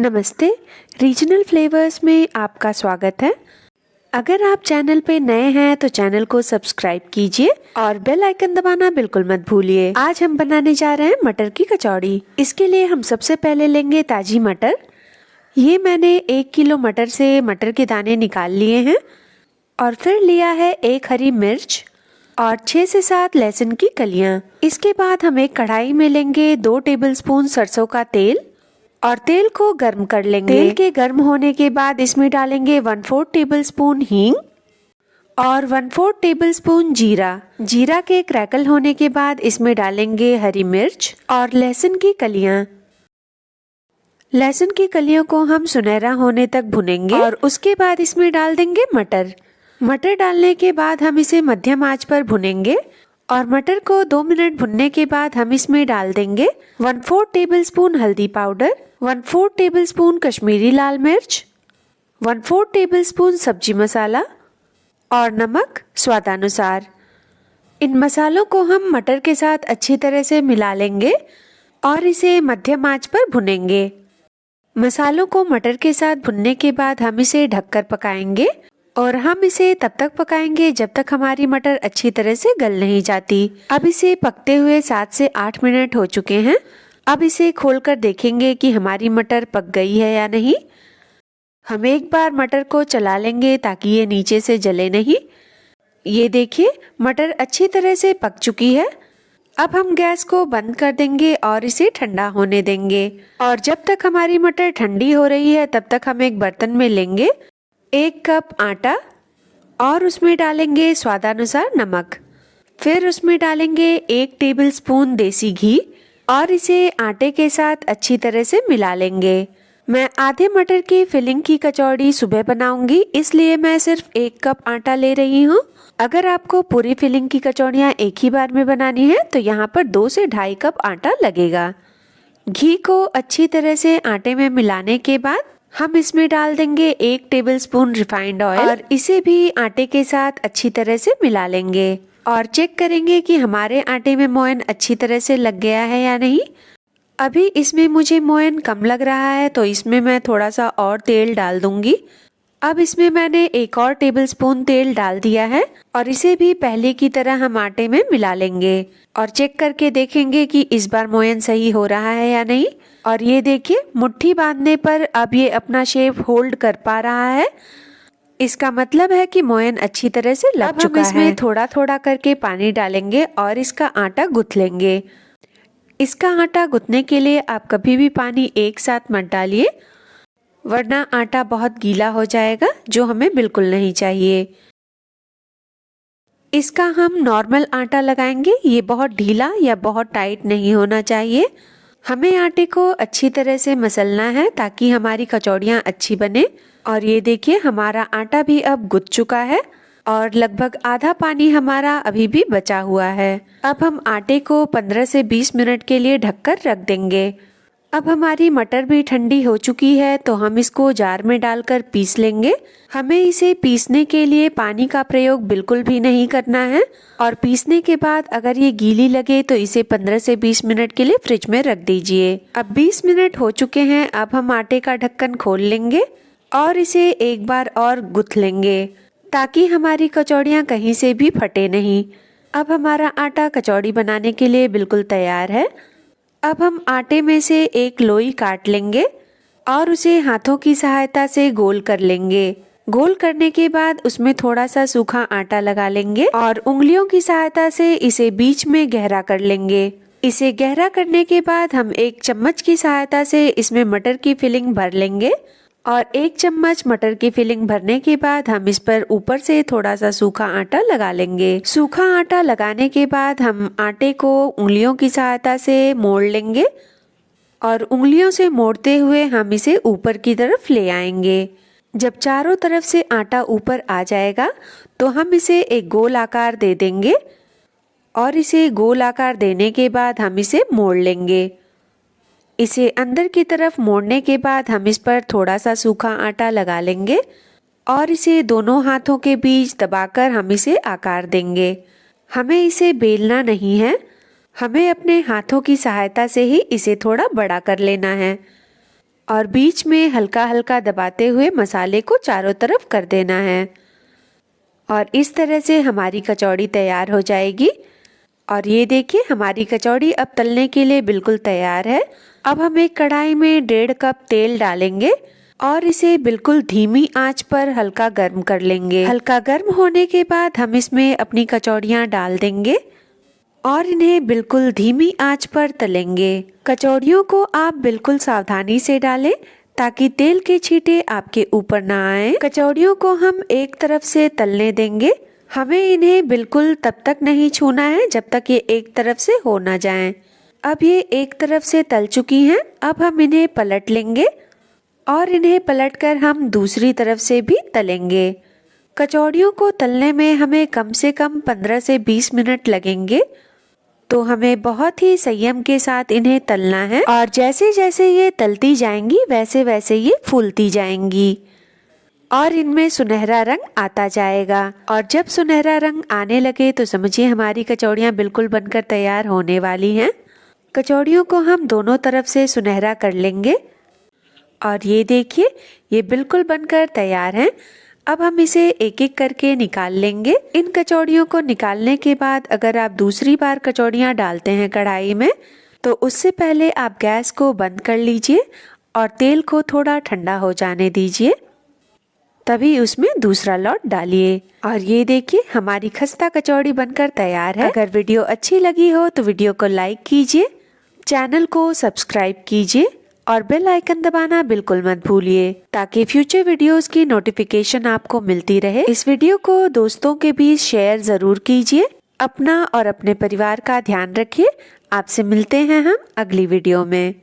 नमस्ते, regional flavours में आपका स्वागत है। अगर आप चैनल पे नए हैं तो चैनल को सब्सक्राइब कीजिए और बेल आइकन दबाना बिल्कुल मत भूलिए। आज हम बनाने जा रहे हैं मटर की कचौड़ी। इसके लिए हम सबसे पहले लेंगे ताजी मटर। ये मैंने 1 किलो मटर से मटर के दाने निकाल लिए हैं और फिर लिया है 1 हरी मिर्च और 6 से 7 लहसुन की कलियां। इसके बाद हम एक कढ़ाई में लेंगे 2 टेबलस्पून सरसों का तेल और तेल को गर्म कर लेंगे। तेल के गर्म होने के बाद इसमें डालेंगे 1/4 टेबलस्पून हींग और 1/4 टेबलस्पून जीरा। जीरा के क्रैकल होने के बाद इसमें डालेंगे हरी मिर्च और लहसुन की कलियां। लहसुन की कलियों को हम सुनहरा होने तक भुनेंगे और उसके बाद इसमें डाल देंगे मटर। मटर डालने के बाद हम इसे मध्यम आंच पर भुनेंगे और मटर को 2 मिनट भुनने के बाद हम इसमें डाल देंगे 1/4 टेबलस्पून हल्दी पाउडर, 1/4 टेबलस्पून कश्मीरी लाल मिर्च, 1/4 टेबलस्पून सब्जी मसाला और नमक स्वादानुसार। इन मसालों को हम मटर के साथ अच्छी तरह से मिला लेंगे और इसे मध्यम आंच पर भुनेंगे। मसालों को मटर के साथ भुनने के बाद हम इसे ढककर पकाएंगे और हम इसे तब तक पकाएंगे जब तक हमारी मटर अच्छी तरह से गल नहीं जाती। अब इसे पकते हुए 7 से 8 मिनट हो चुके हैं। अब इसे खोलकर देखेंगे कि हमारी मटर पक गई है या नहीं। हम एक बार मटर को चला लेंगे ताकि ये नीचे से जले नहीं। ये देखिए, मटर अच्छी तरह से पक चुकी है। अब हम गैस को बंद कर देंगे और इसे ठंडा होने देंगे और जब तक हमारी मटर ठंडी हो रही है तब तक हम एक बर्तन में लेंगे 1 कप आटा और उसमें डालेंगे स्वादानुसार नमक। फिर उसमें डालेंगे 1 टेबलस्पून देसी घी और इसे आटे के साथ अच्छी तरह से मिला लेंगे। मैं आधे मटर की फिलिंग की कचौड़ी सुबह बनाऊंगी, इसलिए मैं सिर्फ 1 कप आटा ले रही हूँ। अगर आपको पूरी फिलिंग की कचौड़ियाँ एक ही बार में बनानी है तो यहाँ पर 2 से 2.5 कप आटा लगेगा। घी को अच्छी तरह से आटे में मिलाने के बाद हम इसमें डाल देंगे 1 टेबलस्पून रिफाइंड ऑयल और इसे भी आटे के साथ अच्छी तरह से मिला लेंगे और चेक करेंगे कि हमारे आटे में मोयन अच्छी तरह से लग गया है या नहीं। अभी इसमें मुझे मोयन कम लग रहा है तो इसमें मैं थोड़ा सा और तेल डाल दूंगी। अब इसमें मैंने 1 और टेबलस्पून तेल डाल दिया है और इसे भी पहले की तरह हम आटे में मिला लेंगे और चेक करके देखेंगे कि इस बार मोयन सही हो रहा है या नहीं। और ये देखिए, मुट्ठी बांधने पर अब ये अपना शेप होल्ड कर पा रहा है। इसका मतलब है कि मोयन अच्छी तरह से लग चुका है। इसमें थोड़ा थोड़ा करके पानी डालेंगे और इसका आटा गूंथ लेंगे। इसका आटा गूंथने के लिए आप कभी भी पानी एक साथ मत डालिए, वरना आटा बहुत गीला हो जाएगा, जो हमें बिल्कुल नहीं चाहिए। इसका हम नॉर्मल आटा लगाएंगे, ये बहुत ढीला या बहुत टाइट नहीं होना चाहिए। हमें आटे को अच्छी तरह से मसलना है ताकि हमारी कचौड़ियाँ अच्छी बने। और ये देखिए, हमारा आटा भी अब गुथ चुका है और लगभग आधा पानी हमारा अभी भी बचा हुआ है। अब हम आटे को 15 से 20 मिनट के लिए ढककर रख देंगे। अब हमारी मटर भी ठंडी हो चुकी है तो हम इसको जार में डालकर पीस लेंगे। हमें इसे पीसने के लिए पानी का प्रयोग बिल्कुल भी नहीं करना है और पीसने के बाद अगर ये गीली लगे तो इसे 15 से 20 मिनट के लिए फ्रिज में रख दीजिए। अब 20 मिनट हो चुके हैं। अब हम आटे का ढक्कन खोल लेंगे और इसे एक बार और गूंथ लेंगे ताकि हमारी कचौड़ियाँ कहीं से भी फटे नहीं। अब हमारा आटा कचौड़ी बनाने के लिए बिल्कुल तैयार है। अब हम आटे में से एक लोई काट लेंगे और उसे हाथों की सहायता से गोल कर लेंगे। गोल करने के बाद उसमें थोड़ा सा सूखा आटा लगा लेंगे और उंगलियों की सहायता से इसे बीच में गहरा कर लेंगे। इसे गहरा करने के बाद हम एक चम्मच की सहायता से इसमें मटर की फिलिंग भर लेंगे और 1 चम्मच मटर की फिलिंग भरने के बाद हम इस पर ऊपर से थोड़ा सा सूखा आटा लगा लेंगे। सूखा आटा लगाने के बाद हम आटे को उंगलियों की सहायता से मोड़ लेंगे और उंगलियों से मोड़ते हुए हम इसे ऊपर की तरफ ले आएंगे। जब चारों तरफ से आटा ऊपर आ जाएगा तो हम इसे एक गोल आकार दे देंगे और इसे गोल आकार देने के बाद हम इसे मोड़ लेंगे। इसे अंदर की तरफ मोड़ने के बाद हम इस पर थोड़ा सा सूखा आटा लगा लेंगे और इसे दोनों हाथों के बीच दबाकर हम इसे आकार देंगे। हमें इसे बेलना नहीं है, हमें अपने हाथों की सहायता से ही इसे थोड़ा बड़ा कर लेना है। और बीच में हल्का हल्का दबाते हुए मसाले को चारों तरफ कर देना है। और इस तरह से हमारी कचौड़ी तैयार हो जाएगी। और ये देखिए हमारी कचौड़ी अब तलने के लिए बिल्कुल तैयार है। अब हम एक कढ़ाई में 1.5 कप तेल डालेंगे और इसे बिल्कुल धीमी आंच पर हल्का गर्म कर लेंगे। हल्का गर्म होने के बाद हम इसमें अपनी कचौड़ियाँ डाल देंगे और इन्हें बिल्कुल धीमी आंच पर तलेंगे। कचौड़ियों को आप बिल्कुल सावधानी से डालें ताकि तेल के छींटे आपके ऊपर ना आए। कचौड़ियों को हम एक तरफ से तलने देंगे। हमें इन्हें बिल्कुल तब तक नहीं छूना है जब तक ये एक तरफ से हो ना जाएं। अब ये एक तरफ से तल चुकी हैं। अब हम इन्हें पलट लेंगे और इन्हें पलटकर हम दूसरी तरफ से भी तलेंगे। कचौड़ियों को तलने में हमें कम से कम 15 से 20 मिनट लगेंगे, तो हमें बहुत ही संयम के साथ इन्हें तलना है। और जैसे जैसे ये तलती जाएंगी वैसे वैसे ये फूलती जाएंगी और इनमें सुनहरा रंग आता जाएगा। और जब सुनहरा रंग आने लगे तो समझिए हमारी कचौड़ियाँ बिल्कुल बनकर तैयार होने वाली हैं। कचौड़ियों को हम दोनों तरफ से सुनहरा कर लेंगे और ये देखिए ये बिल्कुल बनकर तैयार हैं। अब हम इसे एक एक करके निकाल लेंगे। इन कचौड़ियों को निकालने के बाद अगर आप दूसरी बार कचौड़ियाँ डालते हैं कढ़ाई में तो उससे पहले आप गैस को बंद कर लीजिए और तेल को थोड़ा ठंडा हो जाने दीजिए, तभी उसमें दूसरा लॉट डालिए। और ये देखिए हमारी खस्ता कचौड़ी बनकर तैयार है। अगर वीडियो अच्छी लगी हो तो वीडियो को लाइक कीजिए, चैनल को सब्सक्राइब कीजिए और बेल आइकन दबाना बिल्कुल मत भूलिए ताकि फ्यूचर वीडियोस की नोटिफिकेशन आपको मिलती रहे। इस वीडियो को दोस्तों के बीच शेयर जरूर कीजिए। अपना और अपने परिवार का ध्यान रखिए। आपसे मिलते हैं हम अगली वीडियो में।